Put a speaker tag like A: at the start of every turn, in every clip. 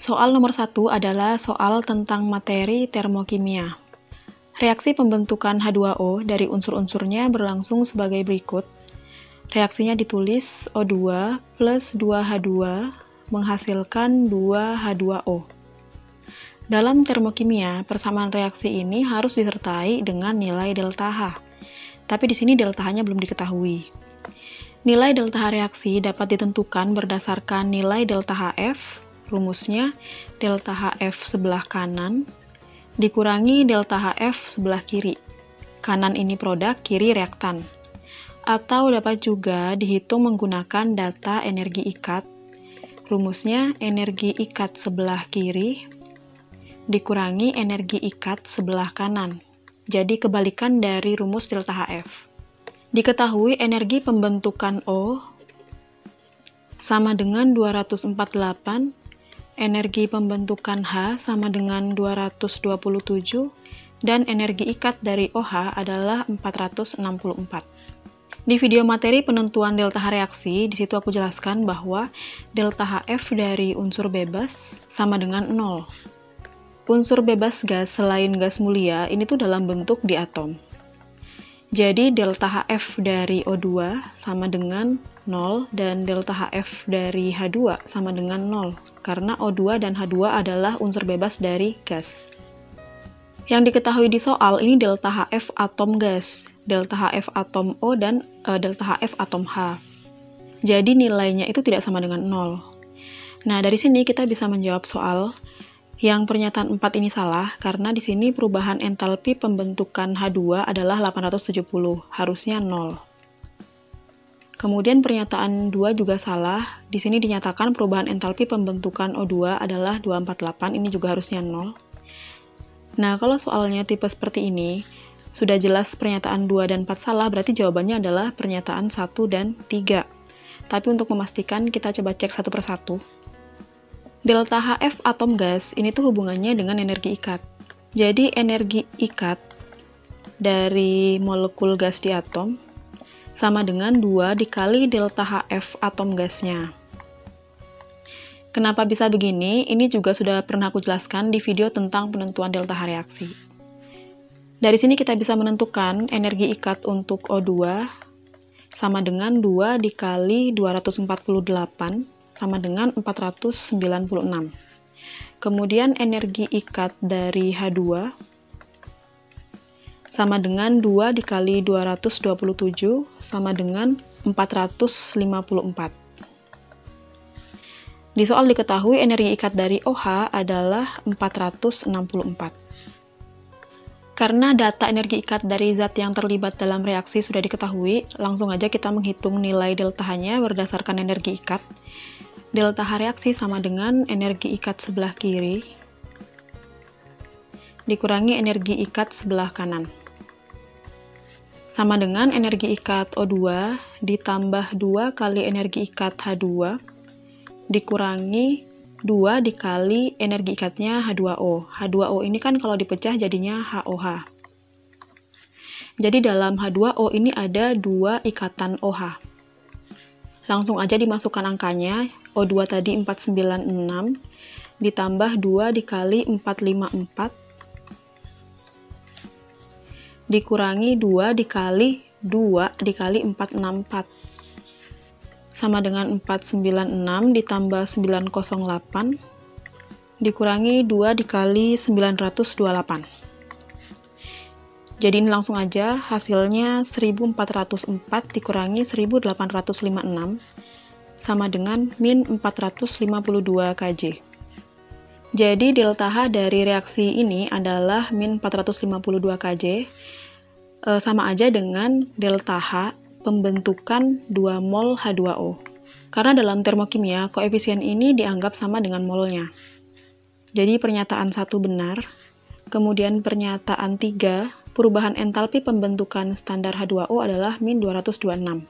A: Soal nomor 1 adalah soal tentang materi termokimia. Reaksi pembentukan H2O dari unsur-unsurnya berlangsung sebagai berikut. Reaksinya ditulis O2 plus 2H2 menghasilkan 2H2O. Dalam termokimia, persamaan reaksi ini harus disertai dengan nilai delta H. Tapi di sini delta H-nya belum diketahui. Nilai delta H reaksi dapat ditentukan berdasarkan nilai delta HF, rumusnya delta HF sebelah kanan dikurangi delta HF sebelah kiri. Kanan ini produk, kiri reaktan. Atau dapat juga dihitung menggunakan data energi ikat. Rumusnya energi ikat sebelah kiri dikurangi energi ikat sebelah kanan. Jadi kebalikan dari rumus delta HF. Diketahui energi pembentukan O sama dengan 248, energi pembentukan H sama dengan 227, dan energi ikat dari OH adalah 464. Di video materi penentuan delta H reaksi, di situ aku jelaskan bahwa delta HF dari unsur bebas sama dengan 0. Unsur bebas gas selain gas mulia ini tuh dalam bentuk diatom. Jadi delta HF dari O2 sama dengan 0 dan delta HF dari H2 sama dengan 0 karena O2 dan H2 adalah unsur bebas dari gas. Yang diketahui di soal ini delta HF atom gas, delta HF atom O dan delta HF atom H. Jadi nilainya itu tidak sama dengan 0. Nah, dari sini kita bisa menjawab soal yang pernyataan 4 ini salah karena di sini perubahan entalpi pembentukan H2 adalah 870, harusnya 0. Kemudian pernyataan 2 juga salah, di sini dinyatakan perubahan entalpi pembentukan O2 adalah 248, ini juga harusnya 0. Nah, kalau soalnya tipe seperti ini, sudah jelas pernyataan 2 dan 4 salah, berarti jawabannya adalah pernyataan 1 dan 3. Tapi untuk memastikan, kita coba cek satu persatu. Delta HF atom gas ini tuh hubungannya dengan energi ikat. Jadi energi ikat dari molekul gas di atom sama dengan 2 dikali delta HF atom gasnya. Kenapa bisa begini? Ini juga sudah pernah aku jelaskan di video tentang penentuan delta H reaksi. Dari sini kita bisa menentukan energi ikat untuk O2 sama dengan 2 dikali 248 sama dengan 496. Kemudian energi ikat dari H2 sama dengan 2 dikali 227 sama dengan 454. Di soal diketahui energi ikat dari OH adalah 464. Karena data energi ikat dari zat yang terlibat dalam reaksi sudah diketahui, langsung aja kita menghitung nilai delta H-nya berdasarkan energi ikat. Delta H reaksi sama dengan energi ikat sebelah kiri dikurangi energi ikat sebelah kanan. Sama dengan energi ikat O2 ditambah 2 kali energi ikat H2 dikurangi 2 dikali energi ikatnya H2O. H2O ini kan kalau dipecah jadinya HOH. Jadi dalam H2O ini ada 2 ikatan OH. Langsung aja dimasukkan angkanya, O2 tadi 496, ditambah 2 dikali 454, dikurangi 2 dikali 2 dikali 464, sama dengan 496 ditambah 908, dikurangi 2 dikali 928. Jadi ini langsung aja, hasilnya 1404 dikurangi 1856, sama dengan min 452 kJ. Jadi delta H dari reaksi ini adalah min 452 kJ, sama aja dengan delta H pembentukan 2 mol H2O. Karena dalam termokimia, koefisien ini dianggap sama dengan molnya. Jadi pernyataan 1 benar, kemudian pernyataan 3, perubahan entalpi pembentukan standar H2O adalah min 226.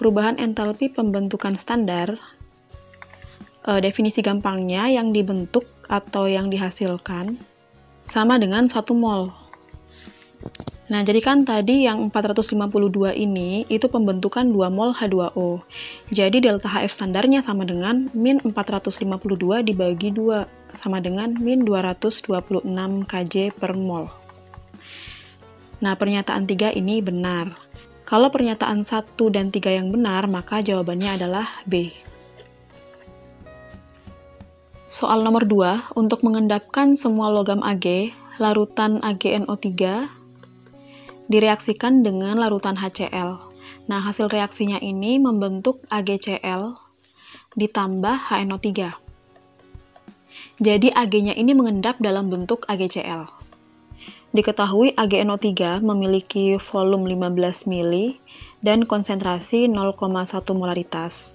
A: Perubahan entalpi pembentukan standar, definisi gampangnya yang dibentuk atau yang dihasilkan sama dengan 1 mol. Nah, jadi kan tadi yang 452 ini itu pembentukan 2 mol H2O. Jadi delta HF standarnya sama dengan min 452 dibagi 2, sama dengan min 226 kJ per mol. Nah, pernyataan 3 ini benar. Kalau pernyataan 1 dan 3 yang benar, maka jawabannya adalah B. Soal nomor 2, untuk mengendapkan semua logam Ag, larutan AgNO3 direaksikan dengan larutan HCl. Nah, hasil reaksinya ini membentuk AgCl ditambah HNO3. Jadi, Ag-nya ini mengendap dalam bentuk AgCl. Diketahui AgNO3 memiliki volume 15 mili dan konsentrasi 0,1 molaritas.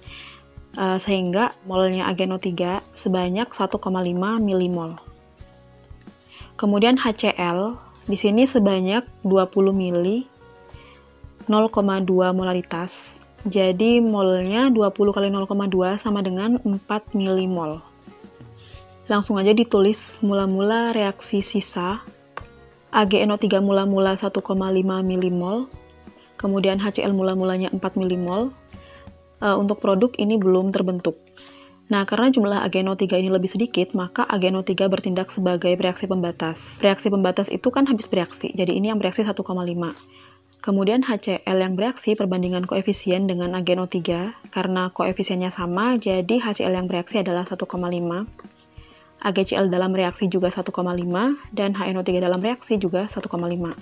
A: Sehingga molnya AgNO3 sebanyak 1,5 milimol. Kemudian HCl di sini sebanyak 20 mili, 0,2 molaritas. Jadi molnya 20 kali 0,2 sama dengan 4 milimol. Langsung aja ditulis mula-mula reaksi sisa. AgNO3 mula-mula 1,5 milimol, kemudian HCl mula-mulanya 4 milimol. Untuk produk ini belum terbentuk. Nah, karena jumlah AgNO3 ini lebih sedikit, maka AgNO3 bertindak sebagai reaksi pembatas. Reaksi pembatas itu kan habis bereaksi, jadi ini yang bereaksi 1,5. Kemudian HCl yang bereaksi perbandingan koefisien dengan AgNO3, karena koefisiennya sama, jadi HCl yang bereaksi adalah 1,5. AgCl dalam reaksi juga 1,5, dan HNO3 dalam reaksi juga 1,5.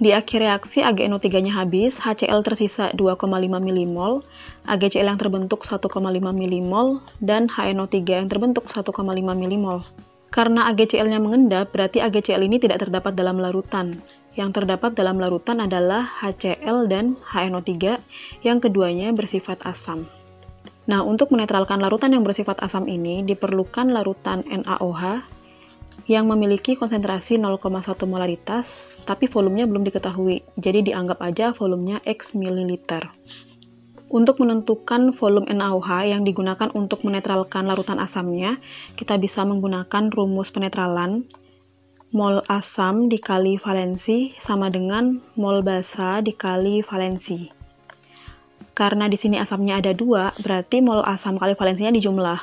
A: Di akhir reaksi, AgNO3-nya habis, HCl tersisa 2,5 milimol, AgCl yang terbentuk 1,5 milimol, dan HNO3 yang terbentuk 1,5 milimol. Karena AgCl-nya mengendap, berarti AgCl ini tidak terdapat dalam larutan. Yang terdapat dalam larutan adalah HCl dan HNO3, yang keduanya bersifat asam. Nah, untuk menetralkan larutan yang bersifat asam ini, diperlukan larutan NaOH, yang memiliki konsentrasi 0,1 molaritas, tapi volumenya belum diketahui, jadi dianggap aja volumenya X mililiter. Untuk menentukan volume NaOH yang digunakan untuk menetralkan larutan asamnya, kita bisa menggunakan rumus penetralan. Mol asam dikali valensi sama dengan mol basa dikali valensi. Karena di sini asamnya ada 2, berarti mol asam kali valensinya dijumlah.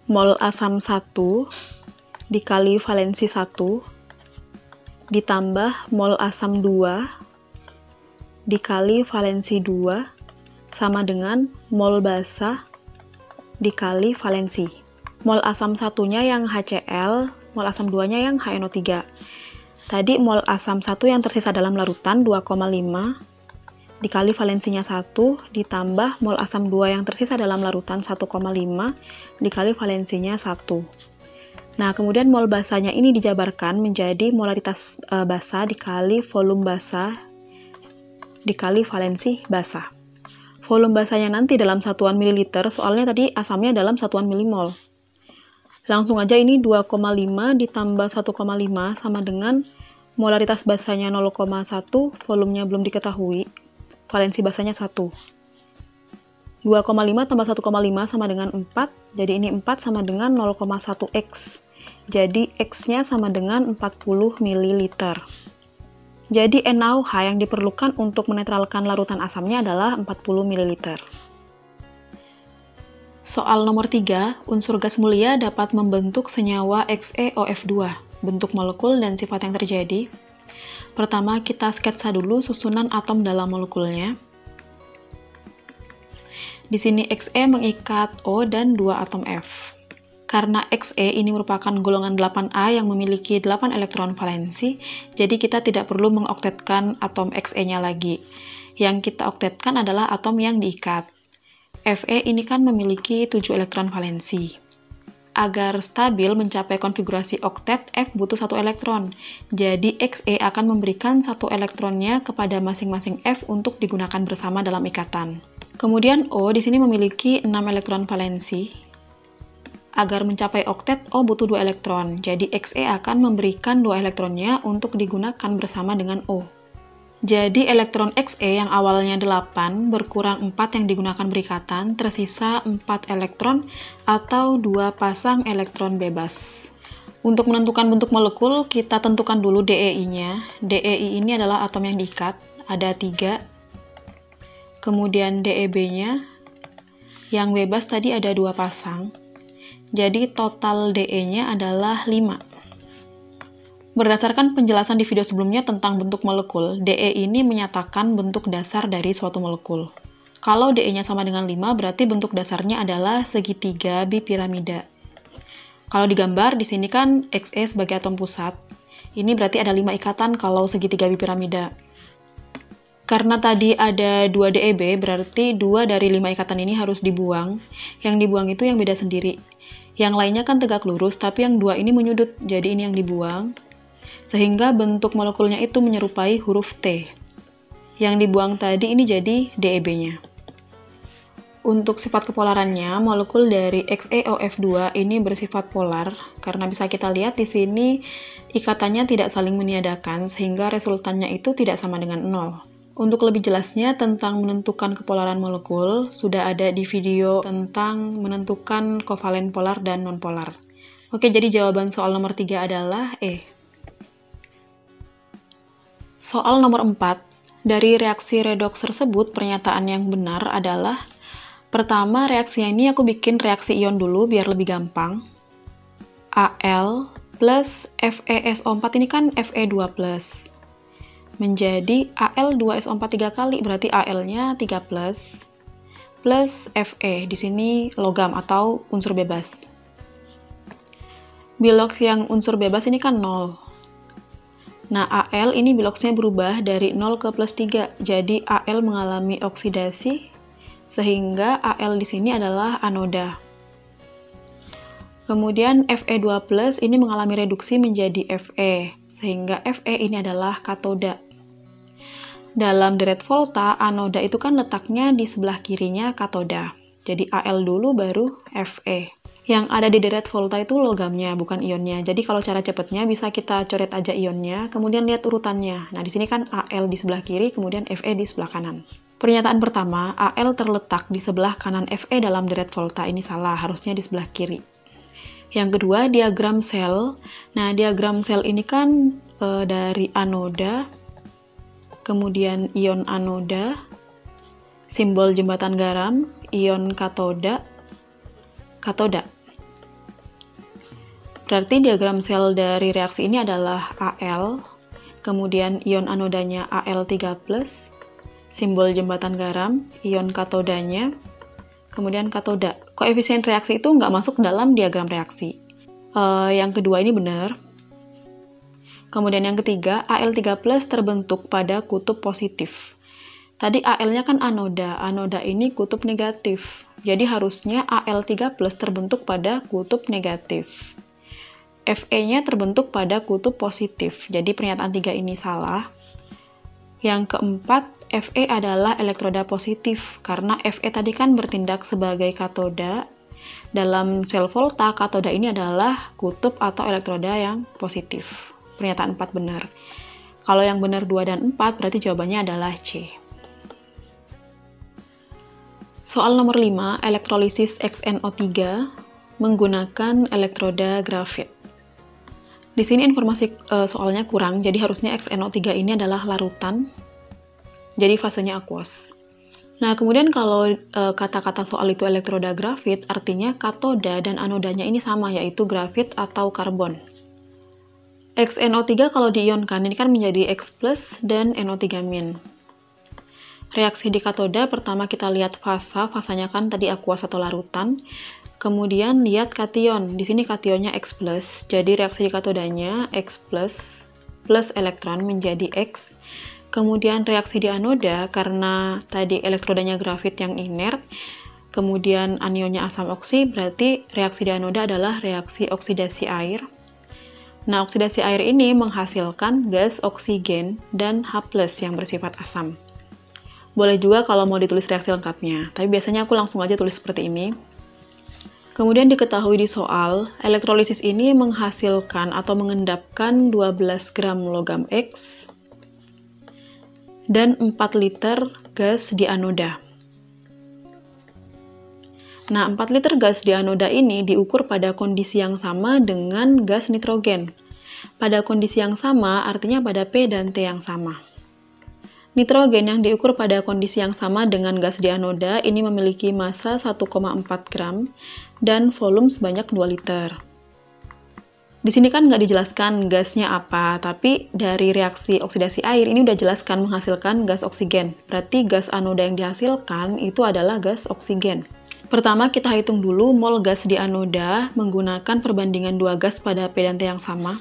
A: Mol asam 1 dikali valensi 1 ditambah mol asam 2 dikali valensi 2 sama dengan mol basa dikali valensi. Mol asam satunya yang HCl, mol asam 2-nya yang HNO3. Tadi mol asam 1 yang tersisa dalam larutan 2,5 dikali valensinya 1 ditambah mol asam 2 yang tersisa dalam larutan 1,5 dikali valensinya 1. Nah, kemudian mol basanya ini dijabarkan menjadi molaritas basa dikali volume basa dikali valensi basa. Volume basanya nanti dalam satuan mililiter, soalnya tadi asamnya dalam satuan milimol. Langsung aja ini 2,5 ditambah 1,5 sama dengan molaritas basanya 0,1, volumenya belum diketahui, valensi basanya 1. 2,5 tambah 1,5 sama dengan 4, jadi ini 4 sama dengan 0,1X. Jadi X-nya sama dengan 40 ml. Jadi NaOH yang diperlukan untuk menetralkan larutan asamnya adalah 40 ml. Soal nomor 3, unsur gas mulia dapat membentuk senyawa XeOF2. Bentuk molekul dan sifat yang terjadi. Pertama, kita sketsa dulu susunan atom dalam molekulnya. Di sini Xe mengikat O dan 2 atom F. Karena Xe ini merupakan golongan 8A yang memiliki 8 elektron valensi, jadi kita tidak perlu mengoktetkan atom Xe-nya lagi. Yang kita oktetkan adalah atom yang diikat. Fe ini kan memiliki 7 elektron valensi. Agar stabil mencapai konfigurasi oktet, F butuh 1 elektron. Jadi Xe akan memberikan 1 elektronnya kepada masing-masing F untuk digunakan bersama dalam ikatan. Kemudian O di sini memiliki 6 elektron valensi. Agar mencapai oktet, O butuh 2 elektron. Jadi Xe akan memberikan 2 elektronnya untuk digunakan bersama dengan O. Jadi elektron Xe yang awalnya 8 berkurang 4 yang digunakan berikatan, tersisa 4 elektron atau 2 pasang elektron bebas. Untuk menentukan bentuk molekul, kita tentukan dulu DEI-nya. DEI ini adalah atom yang diikat, ada 3. Kemudian DEB-nya, yang bebas tadi ada 2 pasang. Jadi total DE-nya adalah 5. Berdasarkan penjelasan di video sebelumnya tentang bentuk molekul, DE ini menyatakan bentuk dasar dari suatu molekul. Kalau DE-nya sama dengan 5, berarti bentuk dasarnya adalah segitiga bipiramida. Kalau digambar, di sini kan Xe sebagai atom pusat. Ini berarti ada 5 ikatan kalau segitiga bipiramida. Karena tadi ada 2 DEB, berarti 2 dari 5 ikatan ini harus dibuang. Yang dibuang itu yang beda sendiri. Yang lainnya kan tegak lurus, tapi yang 2 ini menyudut, jadi ini yang dibuang. Sehingga bentuk molekulnya itu menyerupai huruf T. Yang dibuang tadi ini jadi DEB-nya. Untuk sifat kepolarannya, molekul dari XeOF2 ini bersifat polar, karena bisa kita lihat di sini ikatannya tidak saling meniadakan, sehingga resultannya itu tidak sama dengan 0. Untuk lebih jelasnya tentang menentukan kepolaran molekul, sudah ada di video tentang menentukan kovalen polar dan nonpolar. Oke, jadi jawaban soal nomor 3 adalah E. Soal nomor 4, dari reaksi redoks tersebut, pernyataan yang benar adalah pertama, reaksinya ini aku bikin reaksi ion dulu biar lebih gampang. Al plus FeSO4 ini kan Fe2+. Menjadi Al2SO4 3 kali, berarti Al-nya 3+. Plus Fe, di sini logam atau unsur bebas. Biloks yang unsur bebas ini kan 0. Nah, Al ini biloksnya berubah dari 0 ke plus 3, jadi Al mengalami oksidasi, sehingga Al di sini adalah anoda. Kemudian Fe2+ ini mengalami reduksi menjadi Fe, sehingga Fe ini adalah katoda. Dalam deret volta, anoda itu kan letaknya di sebelah kirinya katoda. Jadi Al dulu baru Fe. Yang ada di deret volta itu logamnya, bukan ionnya. Jadi kalau cara cepatnya bisa kita coret aja ionnya, kemudian lihat urutannya. Nah, di sini kan Al di sebelah kiri, kemudian Fe di sebelah kanan. Pernyataan pertama, Al terletak di sebelah kanan Fe dalam deret volta. Ini salah, harusnya di sebelah kiri. Yang kedua, diagram sel. Nah, diagram sel ini kan dari anoda, kemudian ion anoda, simbol jembatan garam, ion katoda, katoda. Berarti diagram sel dari reaksi ini adalah Al, kemudian ion anodanya Al3+, simbol jembatan garam, ion katodanya, kemudian katoda. Koefisien reaksi itu nggak masuk dalam diagram reaksi. Yang kedua ini benar. Kemudian yang ketiga, Al3+ terbentuk pada kutub positif. Tadi Al-nya kan anoda, anoda ini kutub negatif. Jadi harusnya Al3+ terbentuk pada kutub negatif. Fe-nya terbentuk pada kutub positif. Jadi pernyataan 3 ini salah. Yang keempat, Fe adalah elektroda positif, karena Fe tadi kan bertindak sebagai katoda. Dalam sel volta, katoda ini adalah kutub atau elektroda yang positif. Pernyataan 4 benar. Kalau yang benar 2 dan 4, berarti jawabannya adalah C. Soal nomor 5, elektrolisis XNO3 menggunakan elektroda grafit. Di sini informasi soalnya kurang, jadi harusnya XNO3 ini adalah larutan. Jadi fasenya aqueous. Nah, kemudian kalau kata-kata soal itu elektroda grafit, artinya katoda dan anodanya ini sama, yaitu grafit atau karbon. XNO3 kalau diionkan, ini kan menjadi X+ dan NO3-. Reaksi di katoda, pertama kita lihat fasanya kan tadi aqueous atau larutan. Kemudian lihat kation, di sini kationnya X+, jadi reaksi di katodanya X+, plus elektron menjadi X. Kemudian reaksi di anoda, karena tadi elektrodanya grafit yang inert, kemudian anionnya asam oksi, berarti reaksi di anoda adalah reaksi oksidasi air. Nah, oksidasi air ini menghasilkan gas oksigen dan H+ yang bersifat asam. Boleh juga kalau mau ditulis reaksi lengkapnya, tapi biasanya aku langsung aja tulis seperti ini. Kemudian diketahui di soal, elektrolisis ini menghasilkan atau mengendapkan 12 gram logam X, dan 4 liter gas di anoda. Nah, 4 liter gas di anoda ini diukur pada kondisi yang sama dengan gas nitrogen. Pada kondisi yang sama artinya pada P dan T yang sama. Nitrogen yang diukur pada kondisi yang sama dengan gas di anoda ini memiliki massa 1,4 gram dan volume sebanyak 2 liter. Di sini kan nggak dijelaskan gasnya apa, tapi dari reaksi oksidasi air ini udah jelaskan menghasilkan gas oksigen. Berarti gas anoda yang dihasilkan itu adalah gas oksigen. Pertama, kita hitung dulu mol gas di anoda menggunakan perbandingan dua gas pada P dan T yang sama.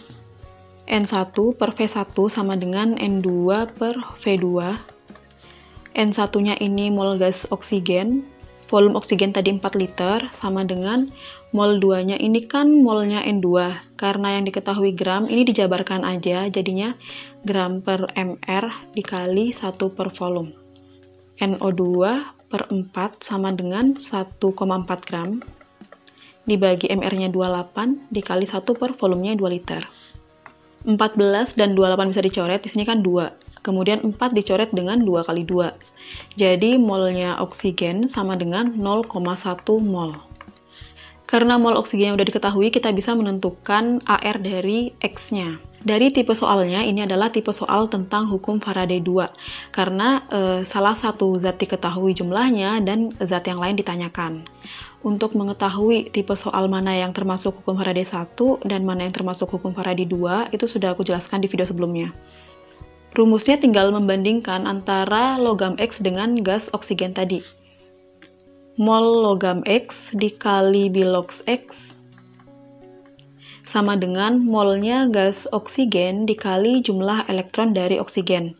A: N1 per V1 sama dengan N2 per V2. N1-nya ini mol gas oksigen. Volume oksigen tadi 4 liter, sama dengan mol 2-nya ini kan molnya N2. Karena yang diketahui gram, ini dijabarkan aja, jadinya gram per mR dikali 1 per volume. NO2 per 4 sama dengan 1,4 gram dibagi mR-nya 28 dikali 1 per volumenya 2 liter. 14 dan 28 bisa dicoret, di sini kan 2. Kemudian 4 dicoret dengan 2 kali 2. Jadi molnya oksigen sama dengan 0,1 mol. Karena mol oksigen yang udah diketahui, kita bisa menentukan AR dari X-nya. Dari tipe soalnya, ini adalah tipe soal tentang hukum Faraday 2. Karena salah satu zat diketahui jumlahnya dan zat yang lain ditanyakan. Untuk mengetahui tipe soal mana yang termasuk hukum Faraday 1 dan mana yang termasuk hukum Faraday 2, itu sudah aku jelaskan di video sebelumnya. Rumusnya tinggal membandingkan antara logam X dengan gas oksigen tadi. Mol logam X dikali bilox X sama dengan molnya gas oksigen dikali jumlah elektron dari oksigen.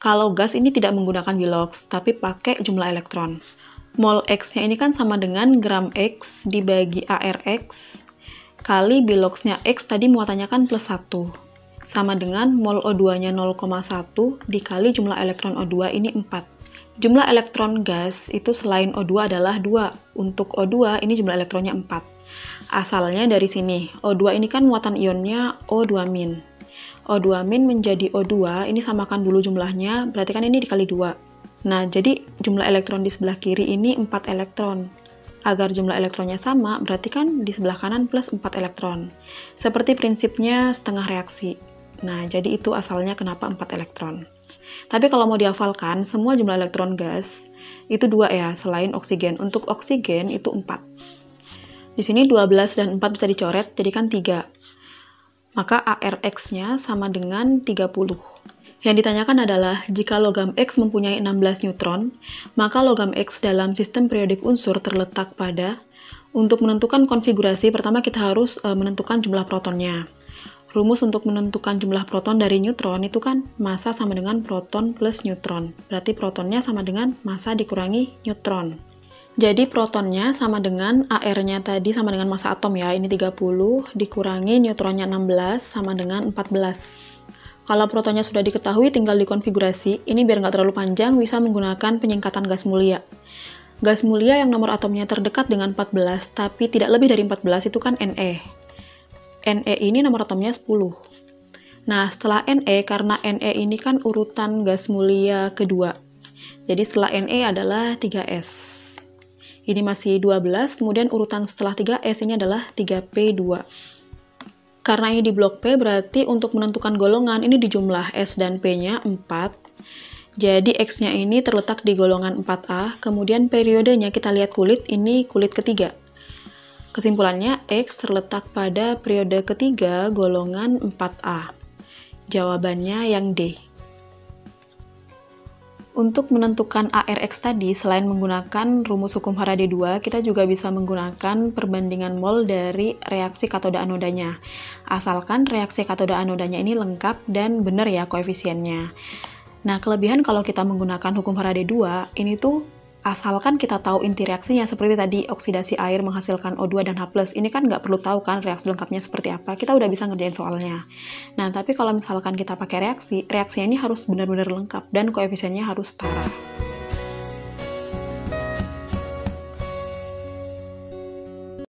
A: Kalau gas ini tidak menggunakan bilox, tapi pakai jumlah elektron. Mol X-nya ini kan sama dengan gram X dibagi ARX kali biloxnya X tadi muatannya kan plus 1. Sama dengan mol O2-nya 0,1 dikali jumlah elektron O2 ini 4. Jumlah elektron gas itu selain O2 adalah 2. Untuk O2 ini jumlah elektronnya 4. Asalnya dari sini. O2 ini kan muatan ionnya O2-. O2- menjadi O2, ini samakan dulu jumlahnya, berarti kan ini dikali 2. Nah, jadi jumlah elektron di sebelah kiri ini 4 elektron. Agar jumlah elektronnya sama, berarti kan di sebelah kanan plus 4 elektron. Seperti prinsipnya setengah reaksi. Nah, jadi itu asalnya kenapa 4 elektron. Tapi kalau mau dihafalkan, semua jumlah elektron gas itu 2 ya, selain oksigen. Untuk oksigen itu 4. Di sini 12 dan 4 bisa dicoret, jadi kan 3. Maka ARX-nya sama dengan 30. Yang ditanyakan adalah, jika logam X mempunyai 16 neutron, maka logam X dalam sistem periodik unsur terletak pada, untuk menentukan konfigurasi, pertama kita harus menentukan jumlah protonnya. Rumus untuk menentukan jumlah proton dari neutron itu kan massa sama dengan proton plus neutron. Berarti protonnya sama dengan massa dikurangi neutron. Jadi protonnya sama dengan AR-nya tadi sama dengan massa atom ya, ini 30, dikurangi neutronnya 16 sama dengan 14. Kalau protonnya sudah diketahui tinggal dikonfigurasi, ini biar nggak terlalu panjang bisa menggunakan penyingkatan gas mulia. Gas mulia yang nomor atomnya terdekat dengan 14, tapi tidak lebih dari 14 itu kan Ne. Ne ini nomor atomnya 10. Nah, setelah Ne, karena Ne ini kan urutan gas mulia kedua. Jadi setelah Ne adalah 3S. Ini masih 12, kemudian urutan setelah 3S ini adalah 3P2. Karena ini di blok P, berarti untuk menentukan golongan ini dijumlah S dan P-nya 4. Jadi X-nya ini terletak di golongan 4A, kemudian periodenya kita lihat kulit, ini kulit ketiga. Kesimpulannya, X terletak pada periode ketiga golongan 4A. Jawabannya yang D. Untuk menentukan ARX tadi, selain menggunakan rumus hukum Faraday 2, kita juga bisa menggunakan perbandingan mol dari reaksi katoda anodanya. Asalkan reaksi katoda anodanya ini lengkap dan benar ya koefisiennya. Nah, kelebihan kalau kita menggunakan hukum Faraday 2, ini tuh asalkan kita tahu inti reaksinya, seperti tadi oksidasi air menghasilkan O2 dan H+, ini kan nggak perlu tahu kan reaksi lengkapnya seperti apa, kita udah bisa ngerjain soalnya. Nah, tapi kalau misalkan kita pakai reaksinya ini harus benar-benar lengkap dan koefisiennya harus setara.